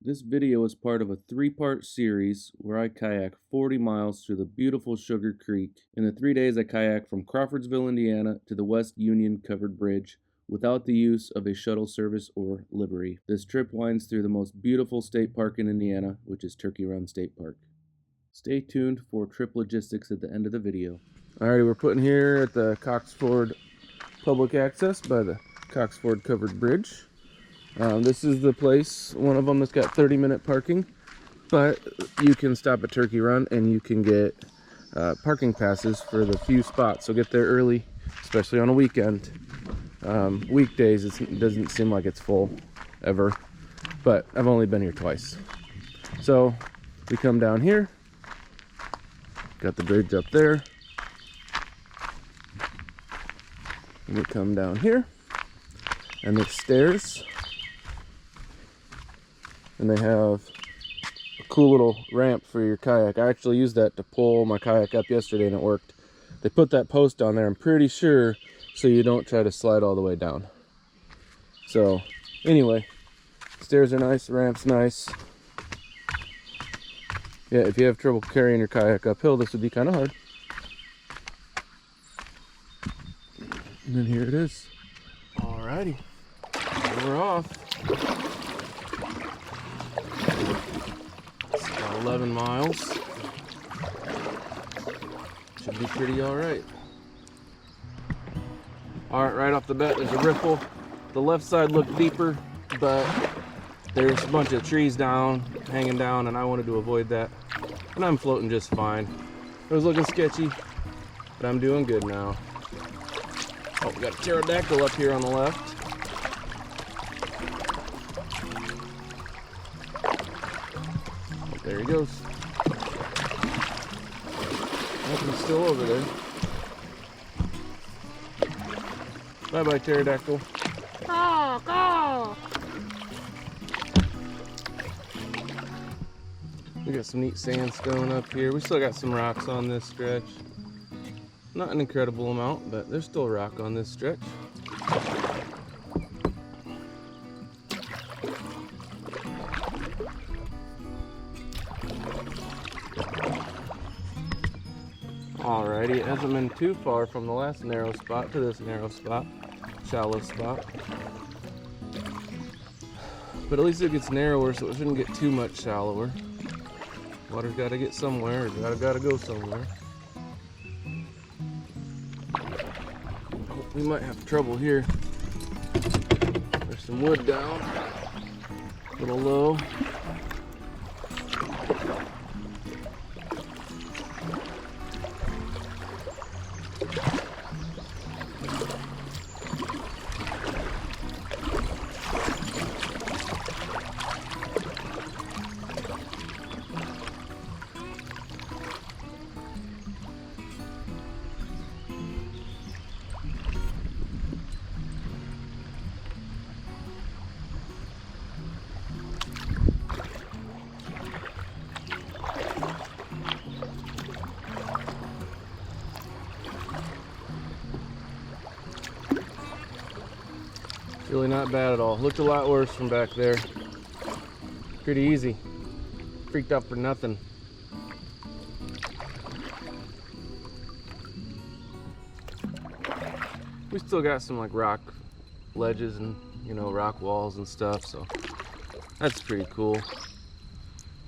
This video is part of a 3-part series where I kayak 40 miles through the beautiful Sugar Creek. In the 3 days I kayaked from Crawfordsville, Indiana to the West Union Covered Bridge without the use of a shuttle service or livery. This trip winds through the most beautiful state park in Indiana, which is Turkey Run State Park. Stay tuned for trip logistics at the end of the video. Alrighty, we're putting here at the Cox Ford Public Access by the Cox Ford Covered Bridge. This is the place, one of them that's got 30-minute parking, but you can stop at Turkey Run and you can get parking passes for the few spots, so get there early, especially on a weekend. Weekdays it doesn't seem like it's full ever, but I've only been here twice. So we come down here, got the bridge up there, and we come down here, and there's stairs. And they have a cool little ramp for your kayak. I actually used that to pull my kayak up yesterday and it worked. They put that post on there, I'm pretty sure, so you don't try to slide all the way down. So anyway, stairs are nice, ramp's nice. Yeah, if you have trouble carrying your kayak uphill, this would be kind of hard. And then here it is. Alrighty, we're off. 11 miles. Should be pretty alright. Alright, right off the bat, there's a riffle. The left side looked deeper, but there's a bunch of trees hanging down, and I wanted to avoid that. And I'm floating just fine. It was looking sketchy, but I'm doing good now. Oh, we got a pterodactyl up here on the left. There he goes. Nothing's still over there. Bye-bye, pterodactyl. Go! We got some neat sandstone up here. We still got some rocks on this stretch. Not an incredible amount, but there's still rock on this stretch. Alrighty, it hasn't been too far from the last narrow spot to this narrow spot, shallow spot. But at least it gets narrower, so it shouldn't get too much shallower. Water's got to get somewhere, or gotta go somewhere. We might have trouble here. There's some wood down, a little low. Really not bad at all. Looked a lot worse from back there. Pretty easy. Freaked out for nothing. We still got some like rock ledges and, you know, rock walls and stuff, so that's pretty cool.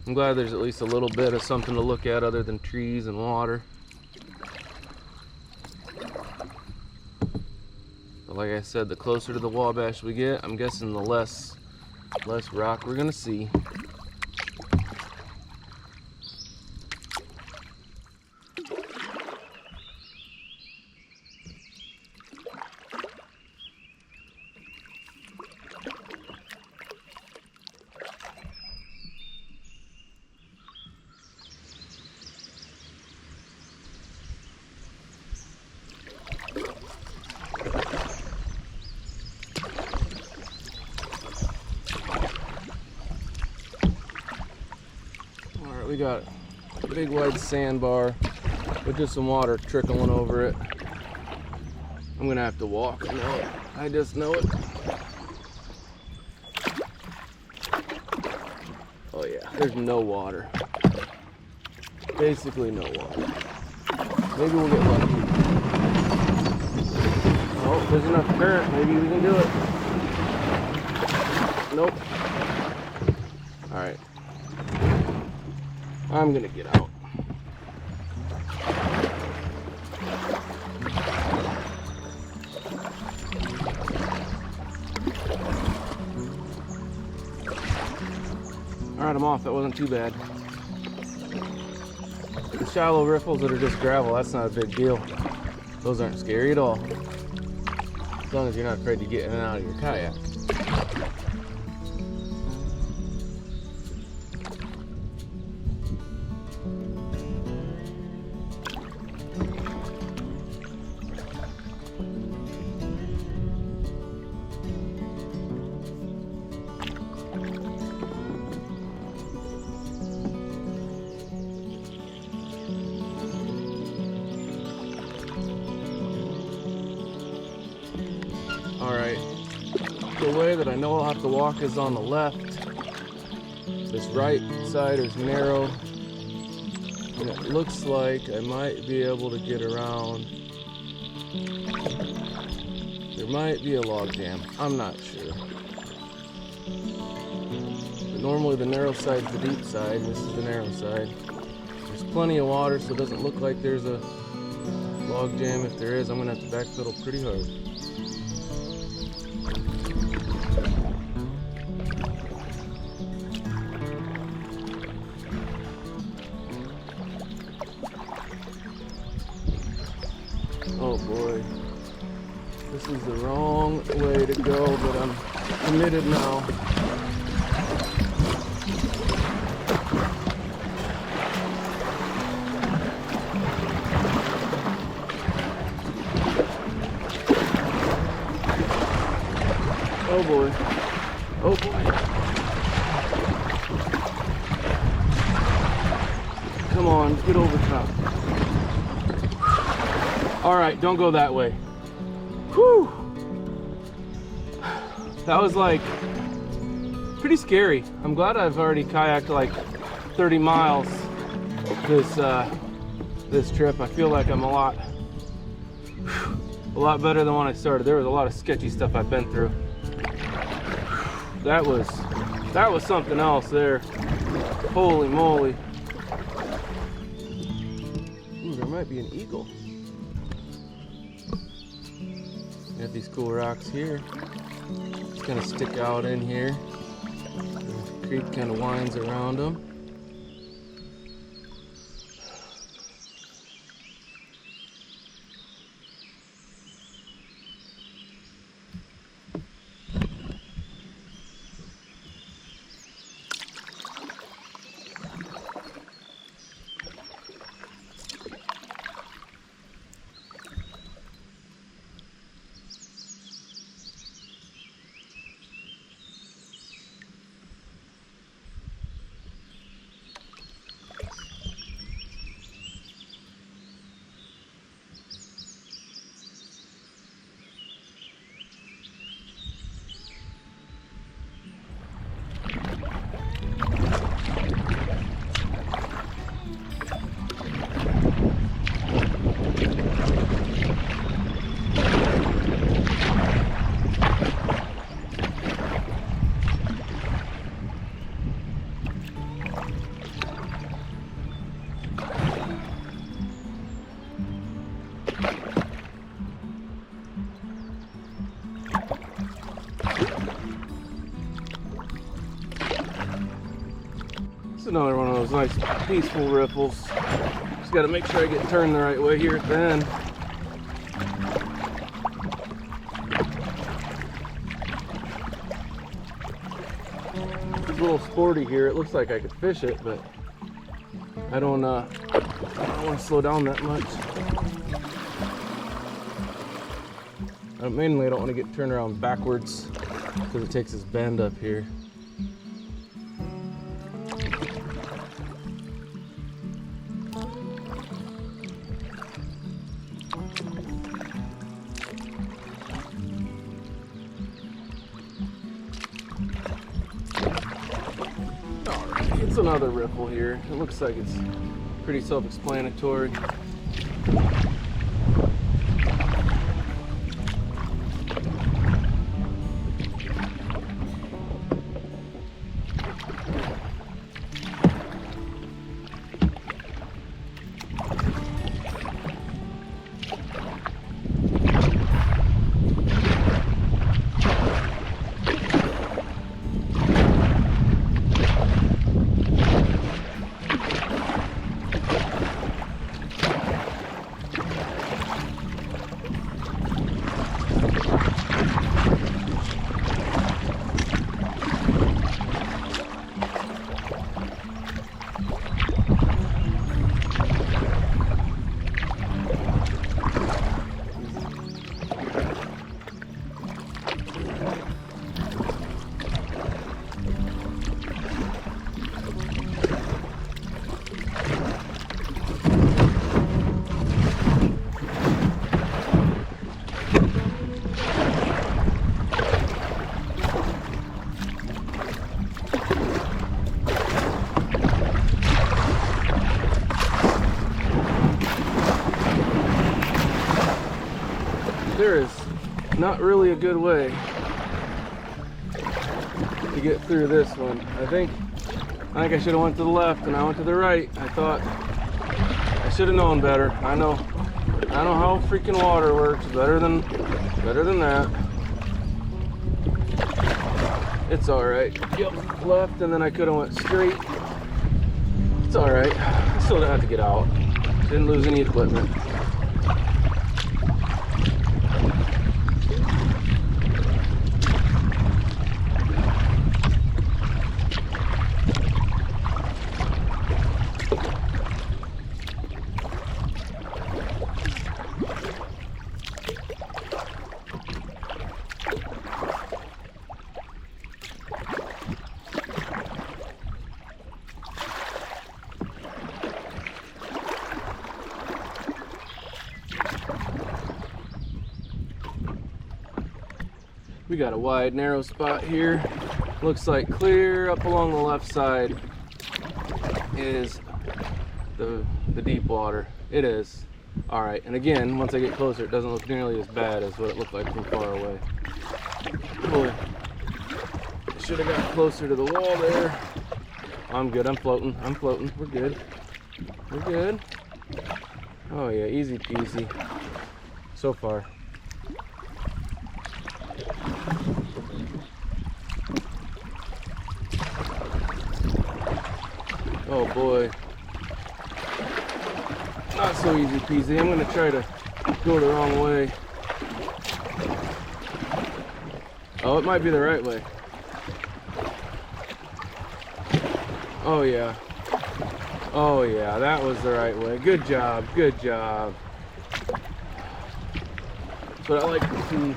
I'm glad there's at least a little bit of something to look at other than trees and water. But like I said, the closer to the Wabash we get, I'm guessing the less rock we're gonna see. We got a big wide sandbar with just some water trickling over it. I'm gonna have to walk. I know it. I just know it. Oh yeah, there's no water. Basically no water. Maybe we'll get lucky. Oh, there's enough current. Maybe we can do it. Nope. Alright. I'm gonna get out. Alright, I'm off. That wasn't too bad. The shallow riffles that are just gravel, that's not a big deal. Those aren't scary at all. As long as you're not afraid to get in and out of your kayak. Alright, the way that I know I'll have to walk is on the left. This right side is narrow, and it looks like I might be able to get around. There might be a log jam, I'm not sure. But normally the narrow side's the deep side, and this is the narrow side. There's plenty of water, so it doesn't look like there's a log jam. If there is, I'm gonna have to backpedal pretty hard. Oh boy, this is the wrong way to go, but I'm committed now. Oh boy, oh boy. Come on, get over top. All right, don't go that way. Whew. That was like pretty scary. I'm glad I've already kayaked like 30 miles this trip. I feel like I'm a lot better than when I started. There was a lot of sketchy stuff I've been through. That was something else there. Holy moly. Ooh, there might be an eagle. We have these cool rocks here. Just kind of stick out in here. The creek kind of winds around them. Another one of those nice peaceful riffles. Just got to make sure I get turned the right way here at the end. It's a little sporty here. It looks like I could fish it, but I don't want to slow down that much. Mainly I don't want to get turned around backwards because it takes this bend up here. It's another riffle here. It looks like it's pretty self-explanatory. There is not really a good way to get through this one. I think I should have went to the left and I went to the right. I thought I should have known better. I know how freaking water works better than that. It's all right. Yep, left, and then I could have went straight. It's all right. I still didn't have to get out. Didn't lose any equipment. We got a wide, narrow spot here. Looks like clear up along the left side is the deep water. It is. All right, and again, once I get closer, it doesn't look nearly as bad as what it looked like from far away. Boy, should have got closer to the wall there. I'm good, I'm floating, we're good. We're good. Oh yeah, easy peasy. So far. Oh boy. Not so easy peasy. I'm going to try to go the wrong way. Oh, it might be the right way. Oh yeah. Oh yeah, that was the right way. Good job, good job. That's what I like to see.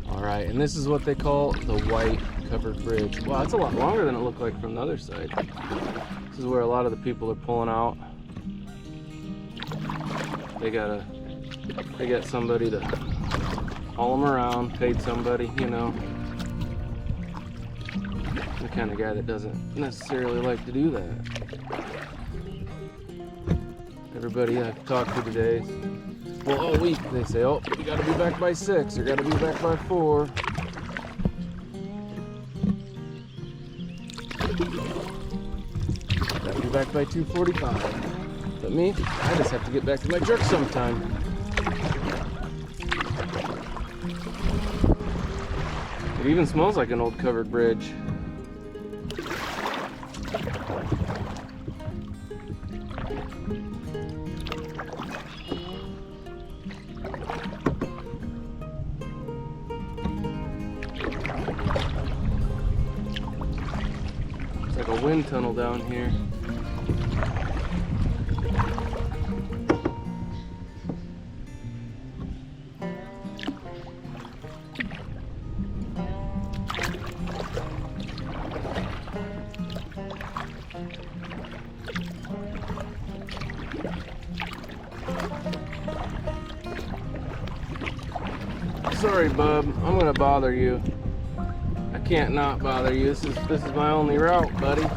Alright, and this is what they call the white covered bridge. Wow, it's a lot longer than it looked like from the other side. This is where a lot of the people are pulling out. They got somebody to haul them around, paid somebody, you know. The kind of guy that doesn't necessarily like to do that. Everybody I've talked to today, well, all week they say, oh, you gotta be back by 6, or gotta be back by 4. Gotta be back by 2:45. But me, I just have to get back to my truck sometime. It even smells like an old covered bridge. It's like a wind tunnel down here. Sorry, bub. I'm gonna bother you. I can't not bother you. This is my only route, buddy.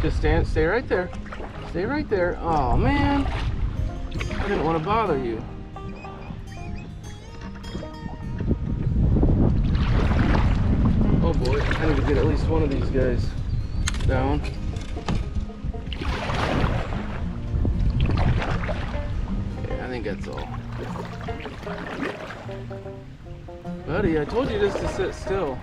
Just stay right there. Stay right there. Oh man, I didn't want to bother you. Oh boy, I need to get at least one of these guys down. Okay, I think that's all. Buddy, I told you just to sit still.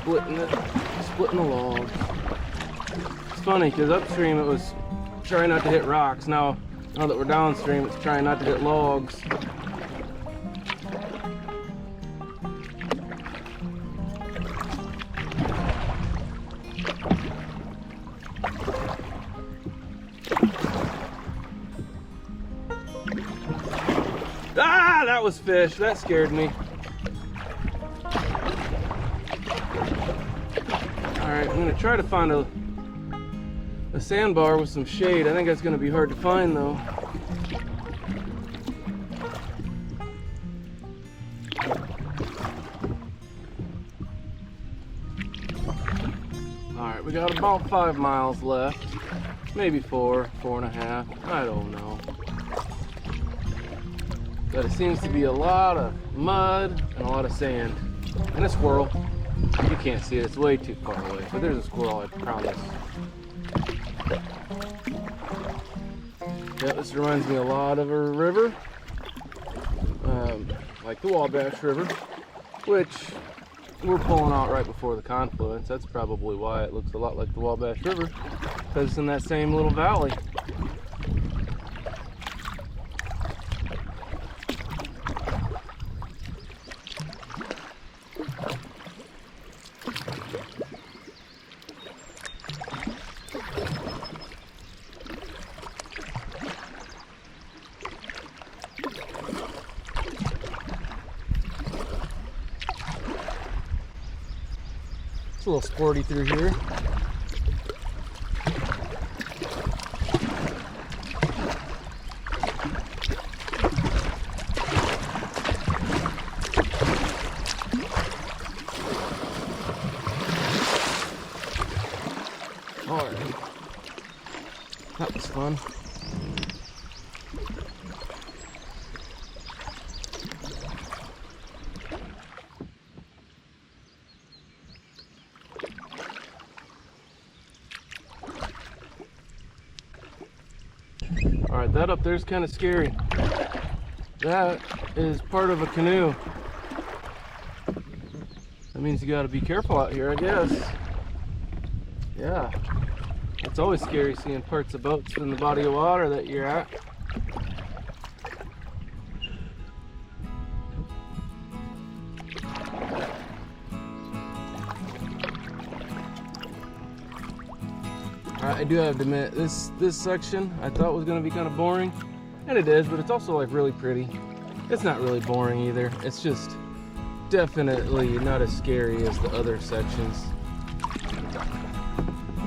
Splitting the logs. It's funny because upstream it was trying not to hit rocks. Now that we're downstream, it's trying not to hit logs. Ah, that was fish. That scared me. Alright, I'm going to try to find a sandbar with some shade. I think that's going to be hard to find though. Alright, we got about 5 miles left. Maybe 4.5. I don't know. But it seems to be a lot of mud and a lot of sand. And a squirrel. You can't see it, it's way too far away. But there's a squirrel, I promise. Yeah, this reminds me a lot of a river. Like the Wabash River, which we're pulling out right before the confluence. That's probably why it looks a lot like the Wabash River, because it's in that same little valley. It's a little sporty through here. All right, that was fun. Alright, that up there is kind of scary. That is part of a canoe. That means you got to be careful out here, I guess. Yeah. It's always scary seeing parts of boats in the body of water that you're at. I do have to admit, this section I thought was going to be kind of boring, and it is, but it's also like really pretty. It's not really boring either. It's just definitely not as scary as the other sections.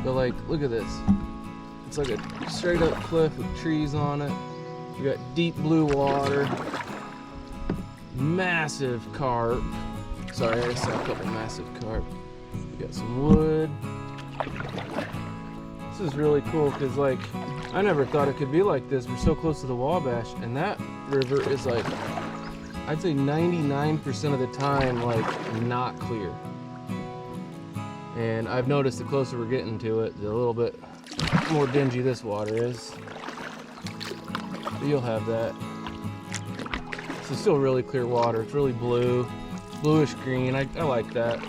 But like, look at this. It's like a straight up cliff with trees on it. You got deep blue water, massive carp. Sorry, I saw a couple massive carp. You got some wood. This is really cool because, like, I never thought it could be like this. We're so close to the Wabash, and that river is like, I'd say 99% of the time, like, not clear. And I've noticed the closer we're getting to it, the little bit more dingy this water is. But you'll have that. This is still really clear water. It's really blue, bluish green. I like that.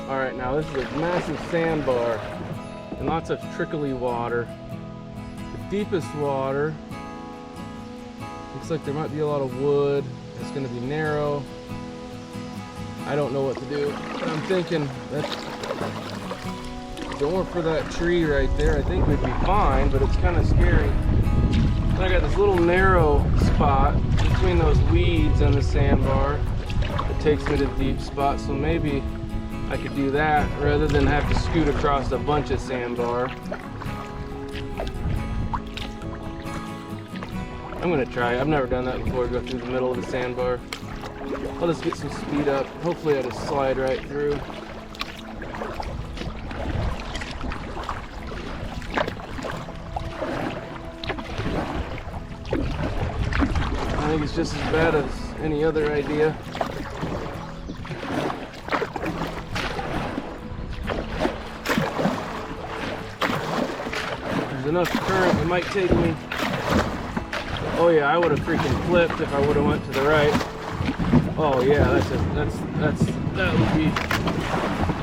Alright, now this is a massive sandbar and lots of trickly water. The deepest water looks like there might be a lot of wood. It's going to be narrow. I don't know what to do, but I'm thinking that going for that tree right there, I think we'd be fine, but it's kind of scary. And I got this little narrow spot between those weeds and the sandbar. The takes me to the deep spot, so maybe I could do that rather than have to scoot across a bunch of sandbar. I'm gonna try. I've never done that before, go through the middle of the sandbar. I'll just get some speed up. Hopefully I just slide right through. I think it's just as bad as any other idea. There's enough current, it might take me. Oh yeah, I would have freaking flipped if I would have went to the right. Oh yeah,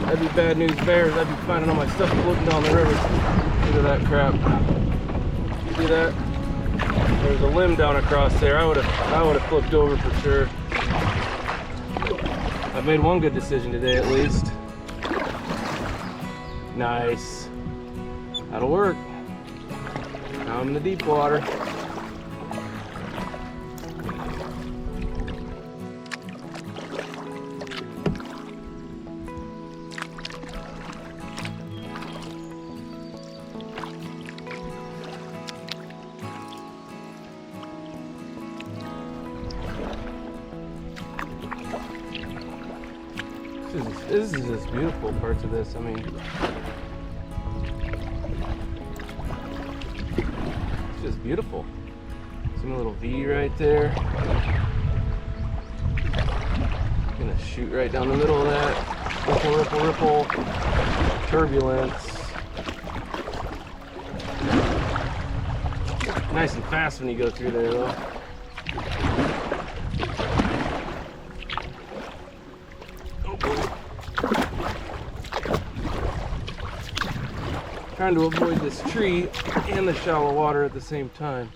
that'd be bad news bears. I'd be finding all my stuff floating down the river. Look at that crap. See that? There's a limb down across there. I would have flipped over for sure. I've made one good decision today at least. Nice. That'll work. Now I'm in the deep water. This is just beautiful parts of this. I mean, it's just beautiful. See my little V right there. Gonna shoot right down the middle of that. Ripple, ripple, ripple. Turbulence. Nice and fast when you go through there, though. Trying to avoid this tree and the shallow water at the same time.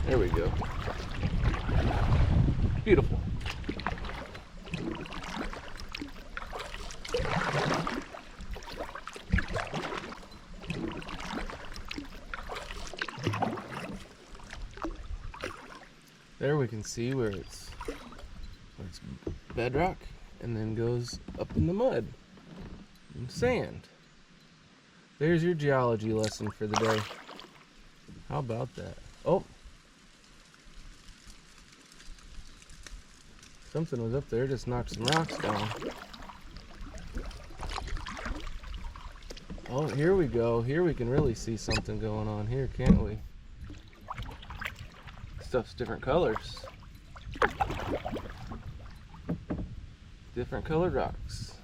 There we go. Beautiful. There we can see where it's bedrock and then goes up in the mud and sand. There's your geology lesson for the day. How about that? Oh, something was up there, just knocked some rocks down. Oh, here we go. Here we can really see something going on here, can't we? Stuff's different colors. Different colored rocks.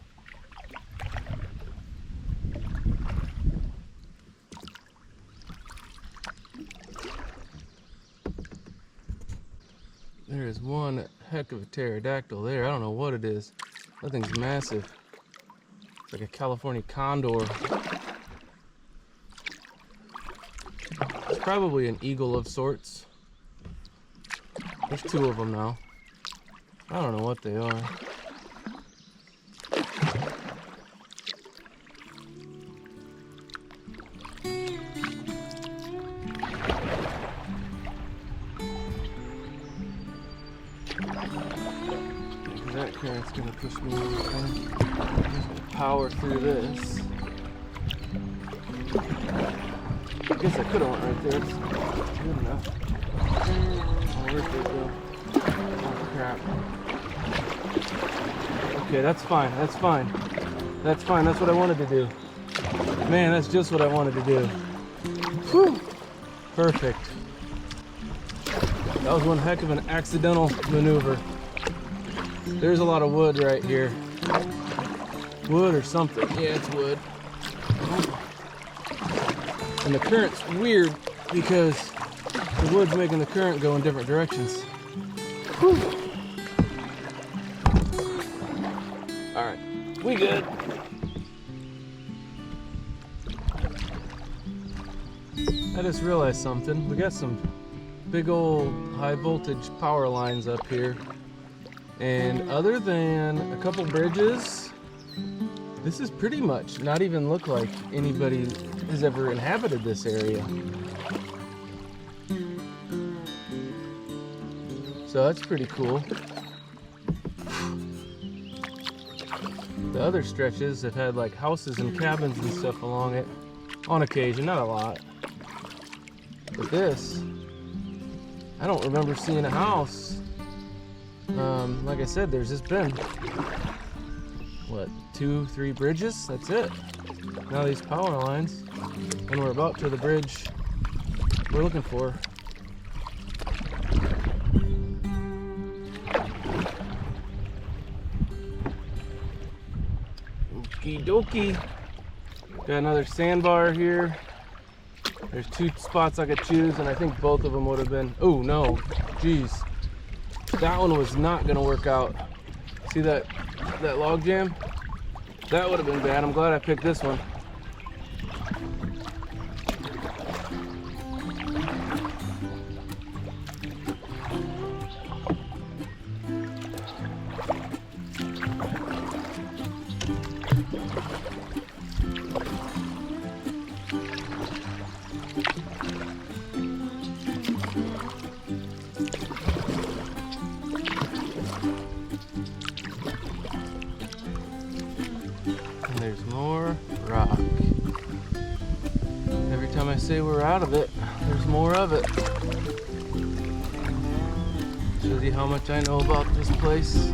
There is one heck of a pterodactyl there. I don't know what it is. That thing's massive. It's like a California condor. It's probably an eagle of sorts. There's two of them now. I don't know what they are. That current's gonna push me over. I'm just gonna power through this. I guess I could have went right there. It's good enough. Oh, where'd they go? Oh, crap. Okay, that's fine. That's fine. That's fine. That's what I wanted to do. Man, that's just what I wanted to do. Whew. Perfect. That was one heck of an accidental maneuver. There's a lot of wood right here. Wood or something. Yeah, it's wood. And the current's weird because the wood's making the current go in different directions. Whew. All right, we good. I just realized something. We got some big old high voltage power lines up here. And other than a couple bridges, this is pretty much not even look like anybody has ever inhabited this area. So that's pretty cool. The other stretches have had like houses and cabins and stuff along it on occasion, not a lot. But this, I don't remember seeing a house. Like I said, there's just been, what, 2-3 bridges? That's it. Now these power lines, and we're about to the bridge we're looking for. Okie dokie. Got another sandbar here. There's 2 spots I could choose, and I think both of them would have been. Oh no, geez, that one was not gonna work out. See that log jam? That would have been bad. I'm glad I picked this one. There's more rock. Every time I say we're out of it, there's more of it. Shows you how much I know about this place.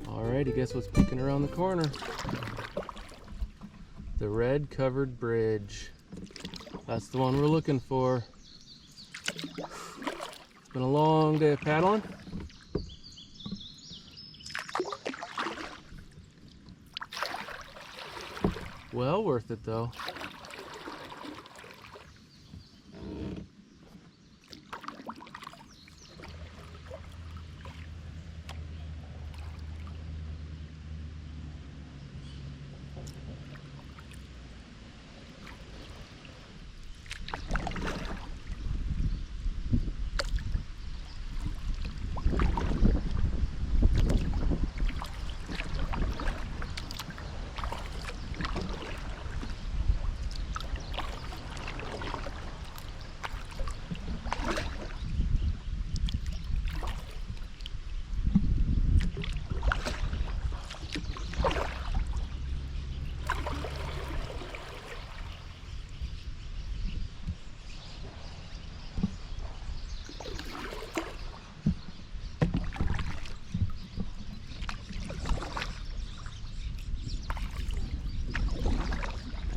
Alrighty, guess what's peeking around the corner? The red covered bridge. That's the one we're looking for. It's been a long day of paddling. Well worth it though.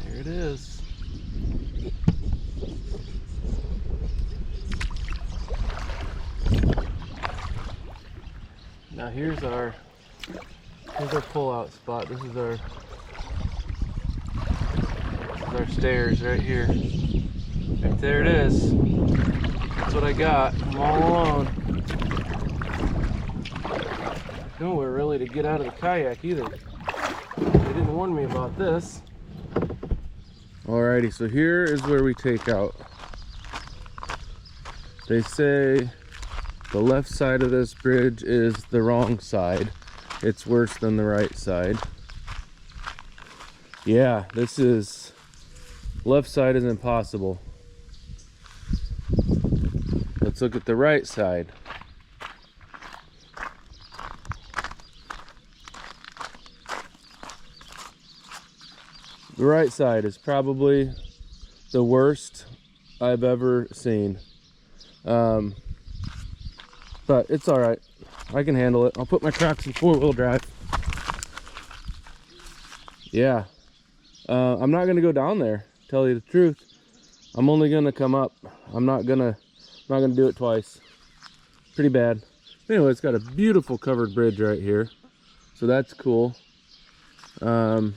There it is. Now here's our pull-out spot. This is our stairs right here. Right there it is. That's what I got. I'm all alone. Nowhere really to get out of the kayak either. They didn't warn me about this. Alrighty, so here is where we take out. They say the left side of this bridge is the wrong side. It's worse than the right side. Yeah, this is, left side is impossible. Let's look at the right side. The right side is probably the worst I've ever seen. But it's all right. I can handle it. I'll put my Crocs in 4-wheel drive. Yeah. I'm not gonna go down there, tell you the truth. I'm only gonna come up. I'm not gonna do it twice. Pretty bad. Anyway, it's got a beautiful covered bridge right here, so that's cool. Yeah,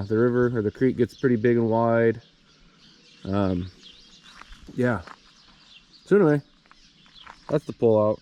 the river or the creek gets pretty big and wide. Yeah. So anyway, that's the pullout.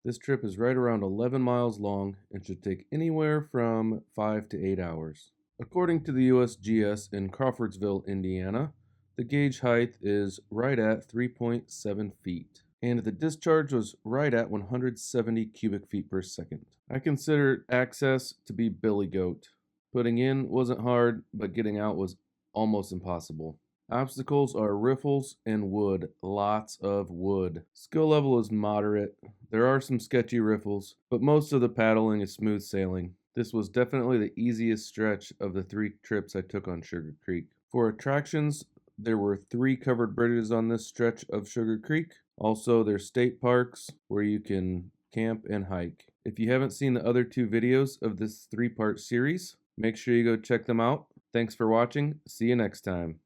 This trip is right around 11 miles long and should take anywhere from 5 to 8 hours. According to the USGS in Crawfordsville, Indiana, the gauge height is right at 3.7 feet, and the discharge was right at 170 cubic feet per second. I consider access to be billy goat. Putting in wasn't hard, but getting out was almost impossible. Obstacles are riffles and wood, lots of wood. Skill level is moderate. There are some sketchy riffles, but most of the paddling is smooth sailing. This was definitely the easiest stretch of the 3 trips I took on Sugar Creek. For attractions, there were 3 covered bridges on this stretch of Sugar Creek. Also, there's state parks where you can camp and hike. If you haven't seen the other 2 videos of this 3-part series, make sure you go check them out. Thanks for watching. See you next time.